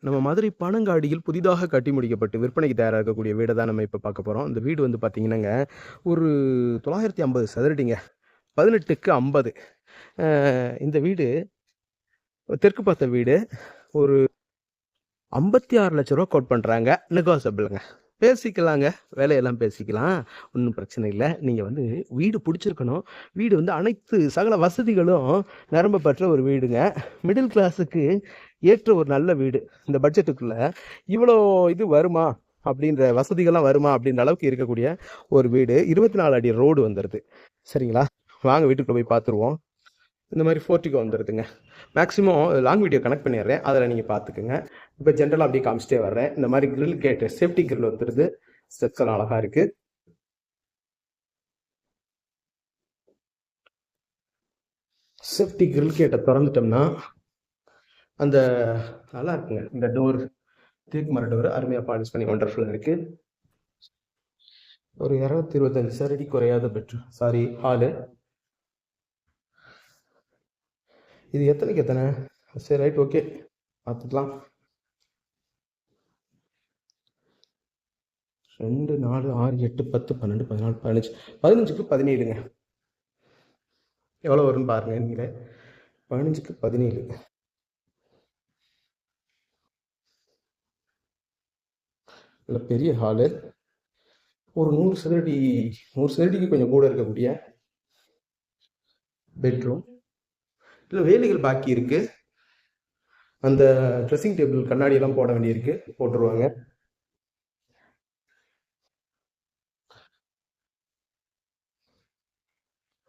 நம்ம மதுரை பனங்காடியில் புதிதாக கட்டி முடிக்கப்பட்டு விற்பனைக்கு தயாராக இருக்கக்கூடிய வீடை தான் நம்ம இப்போ பார்க்க போகிறோம். இந்த வீடு வந்து பார்த்தீங்கன்னாங்க, ஒரு 950 சதுரடிங்க. 18க்கு 50. இந்த வீடு தெற்கு பார்த்த வீடு. ஒரு 56 லட்ச ரூபா கோட் பண்ணுறாங்க. நெகோசபிளுங்க. பேசிக்கலாங்க. வேலையெல்லாம் பேசிக்கலாம். ஒன்றும் பிரச்சனை இல்லை. நீங்கள் வந்து வீடு பிடிச்சிருக்கணும். வீடு வந்து அனைத்து சகல வசதிகளும் நிரம்ப பெற்ற ஒரு வீடுங்க. மிடில் கிளாஸுக்கு ஏற்ற ஒரு நல்ல வீடு. இந்த பட்ஜெட்டுக்குள்ள இவ்வளோ இது வருமா அப்படின்ற வசதிகள்லாம் வருமா அப்படின்ற அளவுக்கு இருக்கக்கூடிய ஒரு வீடு. 24 அடி ரோடு வந்துடுது. சரிங்களா? வாங்க வீட்டுக்குள்ள போய் பார்த்துருவோம். இந்த மாதிரி ஃபோர்ட்டிகோ வந்துடுதுங்க. மேக்ஸிமம் லாங் வீடியோ கனெக்ட் பண்ணிடுறேன், அதில் நீங்கள் பார்த்துக்குங்க. இப்போ ஜென்ரலாக அப்படியே காமிச்சிட்டே வர்றேன். இந்த மாதிரி கிரில் கேட்டு சேஃப்டி கிரில் வந்துடுது. ஸ்டெப்ஸ் எல்லாம் அழகாக இருக்குது. சேஃப்டி கிரில் கேட்டை திறந்துட்டோம்னா அந்த நல்லா இருக்குங்க. இந்த டோர் தேக்கு மர டோர் அருமையாக பாலிஷ் பண்ணி ஒண்டர்ஃபுல்லாக இருக்குது. ஒரு 225 சதுரடி குறையாத பெட்ரூம், சாரி ஹாலு. இது எத்தனைக்கு எத்தனை? சரி, ரைட், ஓகே, பார்த்துக்கலாம். 2, 4, 6, 8, 10, 12, 14, 15. 15க்கு 17ங்க. எவ்வளோ வரும்னு பாருங்க நீங்களே. 15க்கு 17. இல்லை, பெரிய ஹாலு. ஒரு 100 சதுரடி, 100 சதுரடிக்கு கொஞ்சம் கூட இருக்கக்கூடிய பெட்ரூம். இல்லை, வேலைகள் பாக்கி இருக்கு. அந்த ட்ரெஸ்ஸிங் டேபிள் கண்ணாடியெல்லாம் போட வேண்டியிருக்கு, போட்டுருவாங்க.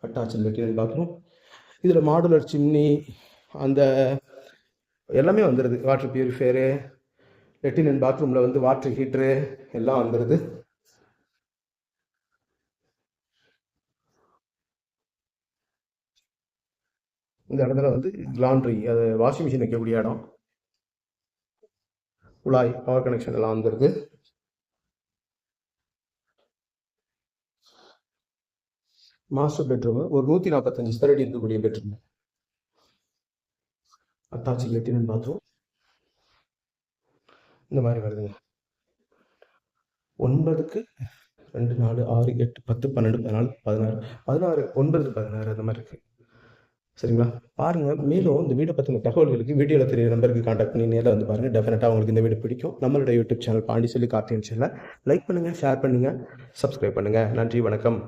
அட்டாச் லெட்டின் பாத்ரூம். இதில் மாடுலர் சிம்னி அந்த எல்லாமே வந்துடுது. வாட்டர் பியூரிஃபையரு, லெட்டின் அண்ட் பாத்ரூமில் வந்து வாட்டர் ஹீட்ரு எல்லாம் வந்துடுது. இந்த இடத்துல வந்து லாண்ட்ரி, அது வாஷிங் மிஷின் வைக்கக்கூடிய இடம். குழாய், பவர் கனெக்ஷன் எல்லாம் வந்துடுது. மாஸ்டர் பெட்ரூம் ஒரு 145 சதுரடி இருக்கக்கூடிய bedroom. Attach latrine and bathroom இந்த மாதிரி வருதுங்க. 9க்கு 2, 4, 6, 8, 10, 12, 14, 16, 16, 9க்கு 16 அந்த மாதிரி இருக்கு. சரிங்களா? பாருங்க. மேலும் இந்த வீடை பற்றின தகவல்களுக்கு வீடியோவில் தெரிய நம்பருக்கு கான்டாக்ட் பண்ணி நேரில் வந்து பாருங்கள். டெஃபினட்டாக உங்களுக்கு இந்த வீடு பிடிக்கும். நம்மளோட யூடியூப் சேனல் பாண்டிச்சேரி கார்த்தியன் சேனலை லைக் பண்ணுங்கள், ஷேர் பண்ணுங்கள், சப்ஸ்கிரைப் பண்ணுங்கள். நன்றி, வணக்கம்.